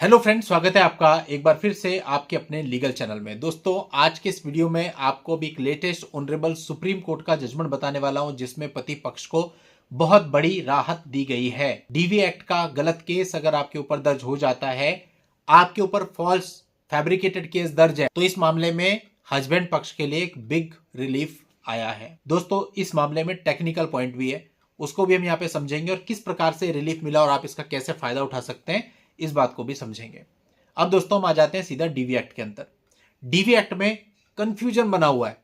Hello friends, स्वागत है आपका एक बार फिर से आपके अपने लीगल चैनल में। दोस्तों, आज के इस वीडियो में आपको भी एक लेटेस्ट ऑनरेबल सुप्रीम कोर्ट का जजमेंट बताने वाला हूं, जिसमें पति पक्ष को बहुत बड़ी राहत दी गई है। डीवी एक्ट का गलत केस अगर आपके ऊपर दर्ज हो जाता है, आपके ऊपर फॉल्स फैब्रिकेटेड केस दर्ज है, तो इस मामले में हस्बैंड पक्ष के लिए एक बिग रिलीफ आया है। दोस्तों, इस मामले में टेक्निकल पॉइंट भी है, उसको भी हम यहाँ पे समझेंगे और किस प्रकार से रिलीफ मिला और आप इसका कैसे फायदा उठा सकते हैं, इस बात को भी समझेंगे। अब दोस्तों, हम आ जाते हैं सीधा डीवी एक्ट के अंदर। डीवी एक्ट में कंफ्यूजन बना हुआ है।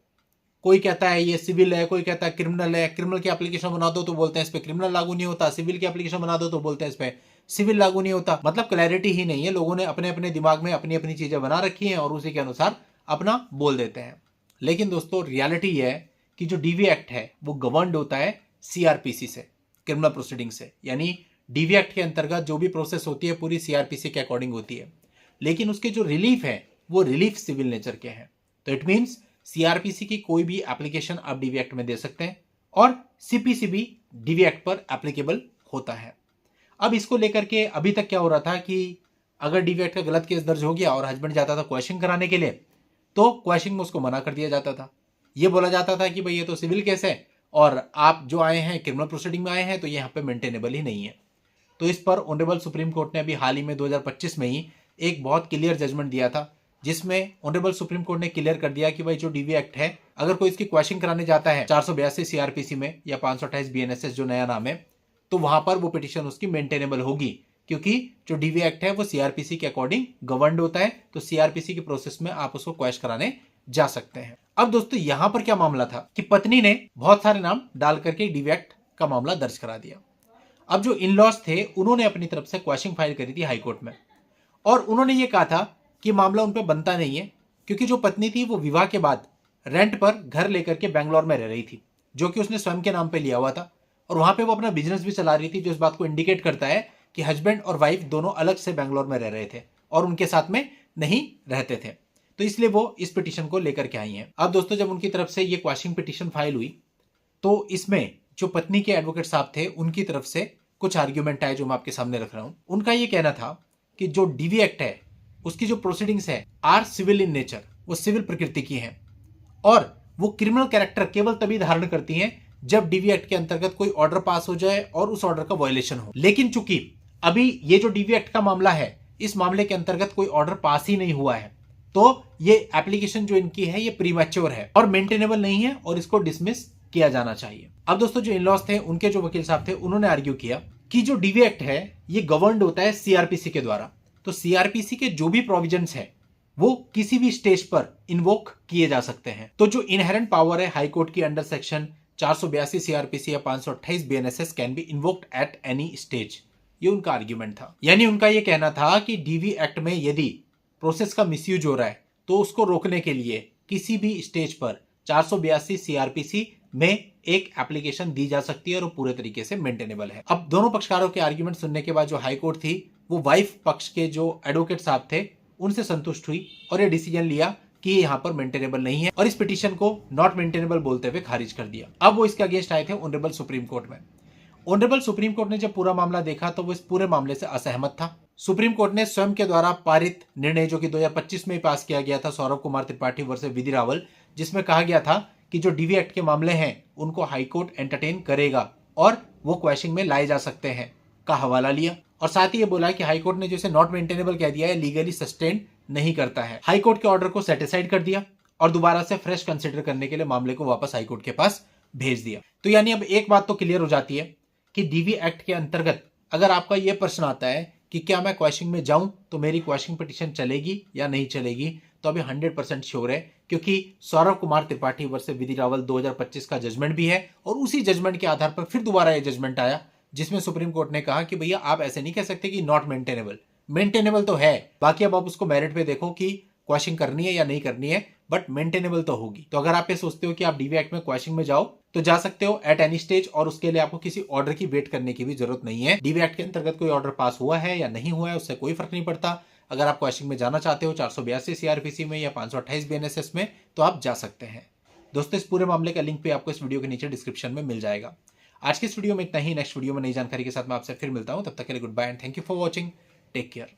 कोई कहता है ये सिविल है, कोई कहता है क्रिमिनल है। क्रिमिनल की एप्लीकेशन बना दो तो बोलते हैं इस पे क्रिमिनल लागू नहीं होता, सिविल की एप्लीकेशन बना दो तो बोलते हैं इस पे सिविल लागू नहीं होता। मतलब क्लैरिटी ही नहीं है। लोगों ने अपने अपने दिमाग में अपनी अपनी चीजें बना रखी हैं और उसी के अनुसार अपना बोल देते हैं। लेकिन दोस्तों, रियलिटी है कि जो डीवी एक्ट है वो गवर्नड होता है सीआरपीसी से, क्रिमिनल प्रोसीडिंग से। यानी डीवी एक्ट के अंतर्गत जो भी प्रोसेस होती है पूरी सीआरपीसी के अकॉर्डिंग होती है, लेकिन उसके जो रिलीफ है वो रिलीफ सिविल नेचर के हैं। तो इट मींस सीआरपीसी की कोई भी एप्लीकेशन आप डीवी एक्ट में दे सकते हैं और सीपीसी भी डीवी एक्ट पर एप्लीकेबल होता है। अब इसको लेकर के अभी तक क्या हो रहा था कि अगर डीवी एक्ट का गलत केस दर्ज हो गया और हस्बैंड जाता था क्वेश्चन कराने के लिए, तो क्वेश्चन में उसको मना कर दिया जाता था। ये बोला जाता था कि भाई ये तो सिविल केस है और आप जो आए हैं क्रिमिनल प्रोसीडिंग में आए हैं, तो ये यहाँ पे मेंटेनेबल ही नहीं है। तो इस पर ऑनरेबल सुप्रीम कोर्ट ने अभी हाल ही में 2025 में ही एक बहुत क्लियर जजमेंट दिया था, जिसमें ऑनरेबल सुप्रीम कोर्ट ने क्लियर कर दिया कि भाई जो डीवी एक्ट है, अगर कोई इसकी क्वेश्चन कराने जाता है 482 सीआरपीसी में या 528 बीएनएसएस जो नया नाम है, तो वहां पर वो पिटिशन उसकी मेंटेनेबल होगी, क्योंकि जो डीवी एक्ट है वो सीआरपीसी के अकॉर्डिंग गवर्नड होता है। तो सीआरपीसी के प्रोसेस में आप उसको क्वेश्चन कराने जा सकते हैं। अब दोस्तों, यहां पर क्या मामला था कि पत्नी ने बहुत सारे नाम डाल करके डीवी एक्ट का मामला दर्ज करा दिया। अब जो इन लॉज थे उन्होंने अपनी तरफ से क्वेश्चन फाइल करी थी हाई कोर्ट में, और उन्होंने ये कहा था कि मामला उन पर बनता नहीं है, क्योंकि जो पत्नी थी वो विवाह के बाद रेंट पर घर लेकर के बैंगलोर में रह रही थी, जो कि उसने स्वयं के नाम पे लिया हुआ था, और वहां पे वो अपना बिजनेस भी चला रही थी, जो इस बात को इंडिकेट करता है कि हस्बैंड और वाइफ दोनों अलग से बैंगलोर में रह रहे थे और उनके साथ में नहीं रहते थे। तो इसलिए वो इस पिटीशन को लेकर के आई हैं। अब दोस्तों, जब उनकी तरफ से ये क्वेश्चन पिटीशन फाइल हुई, तो इसमें जो पत्नी के एडवोकेट साहब थे उनकी तरफ से कुछ आर्ग्यूमेंट आए, जो मैं आपके सामने रख रहा हूं। उनका ये कहना था कि जो डीवी एक्ट है उसकी जो प्रोसीडिंग्स है आर सिविल इन नेचर, वो सिविल प्रकृति की हैं, और वो क्रिमिनल कैरेक्टर केवल तभी धारण करती हैं जब डीवी एक्ट के अंतर्गत कोई ऑर्डर पास हो जाए और उस ऑर्डर का वायलेशन हो। लेकिन चूंकि अभी ये जो डीवी एक्ट का मामला है, इस मामले के अंतर्गत कोई ऑर्डर पास ही नहीं हुआ है, तो ये एप्लीकेशन जो इनकी है ये प्रीमैच्योर है और मेंटेनेबल नहीं है और इसको डिसमिस किया जाना चाहिए। अब दोस्तों, जो इनलॉज थे उनके जो वकील साहब थे उन्होंने आर्ग्यू किया कि जो डीवी एक्ट है ये गवर्नड होता है सीआरपीसी के द्वारा। तो सीआरपीसी के जो भी प्रोविजंस है वो किसी भी स्टेज पर इन्वोक किए जा सकते हैं। तो जो इनहेरेंट पावर है हाई कोर्ट की अंडर सेक्शन 482 सीआरपीसी या 528 BNSS can be invoked at any stage, ये उनका आर्ग्यूमेंट था। यानी उनका ये कहना था कि डीवी एक्ट में यदि प्रोसेस का मिसयूज हो रहा है तो उसको रोकने के लिए किसी भी स्टेज पर 482 सीआरपीसी में एक एप्लीकेशन दी जा सकती है और वो पूरे तरीके से मेंटेनेबल है। अब दोनों पक्षकारों के आर्ग्यूमेंट सुनने के बाद जो हाई कोर्ट थी वो वाइफ पक्ष के जो एडवोकेट साहब थे उनसे संतुष्ट हुई और ये डिसीजन लिया कि ये यहाँ पर मेंटेनेबल नहीं है, और इस पिटीशन को नॉट मेंटेनेबल बोलते हुए खारिज कर दिया। अब वो इसके अगेंस्ट आए थे ऑनरेबल सुप्रीम कोर्ट में। ऑनरेबल सुप्रीम कोर्ट ने जब पूरा मामला देखा तो वो इस पूरे मामले से असहमत था। सुप्रीम कोर्ट ने स्वयं के द्वारा पारित निर्णय, जो कि 2025 में पास किया गया था, सौरभ कुमार त्रिपाठी वर्सेस विधि रावल, जिसमें कहा गया था कि जो डीवी एक्ट के मामले हैं उनको हाईकोर्ट एंटरटेन करेगा और वो क्वेश्चन में लाए जा सकते हैं, का हवाला लिया। और साथ ही ये बोला कि हाईकोर्ट ने जैसे नॉट मेंटेनेबल कह दिया है, लीगली सस्टेन नहीं करता है। हाईकोर्ट के ऑर्डर को सेटिसाइड कर दिया और दोबारा से फ्रेश कंसिडर करने के लिए मामले को वापस हाईकोर्ट के पास भेज दिया। तो यानी अब एक बात तो क्लियर हो जाती है कि डीवी एक्ट के अंतर्गत अगर आपका यह प्रश्न आता है कि क्या मैं क्वेश्चन में जाऊं तो मेरी क्वेश्चन पिटीशन चलेगी या नहीं चलेगी, तो अभी 100% श्योर है, क्योंकि सौरभ कुमार त्रिपाठी वर्सेस विधि रावल 2025 का जजमेंट भी है और उसी जजमेंट के आधार पर फिर दोबारा यह जजमेंट आया, जिसमें सुप्रीम कोर्ट ने कहा कि भैया आप ऐसे नहीं कह सकते कि नॉट मेंटेनेबल, मेंटेनेबल तो है, बाकी अब आप उसको मेरिट पे देखो कि क्वेश्चन करनी है या नहीं करनी है, बट मेंटेनेबल तो होगी। तो अगर आप ये सोचते हो कि आप डीवी एक्ट में क्वेश्चन में जाओ तो जा सकते हो एट एनी स्टेज, और उसके लिए आपको किसी ऑर्डर की वेट करने की भी जरूरत नहीं है। डीवी एक्ट के अंतर्गत कोई ऑर्डर पास हुआ है या नहीं हुआ है उससे कोई फर्क नहीं पड़ता। अगर आप क्वेश्चन में जाना चाहते हो 482 सीआरपीसी में या 528 बीएनएसएस में, तो आप जा सकते हैं। दोस्तों, इस पूरे मामले का लिंक भी आपको इस वीडियो के नीचे डिस्क्रिप्शन में मिल जाएगा। आज के इस वीडियो में इतना ही। नेक्स्ट वीडियो में नई जानकारी के साथ मैं आपसे फिर मिलता हूं। तब तक के लिए goodbye and thank you for watching. Take care.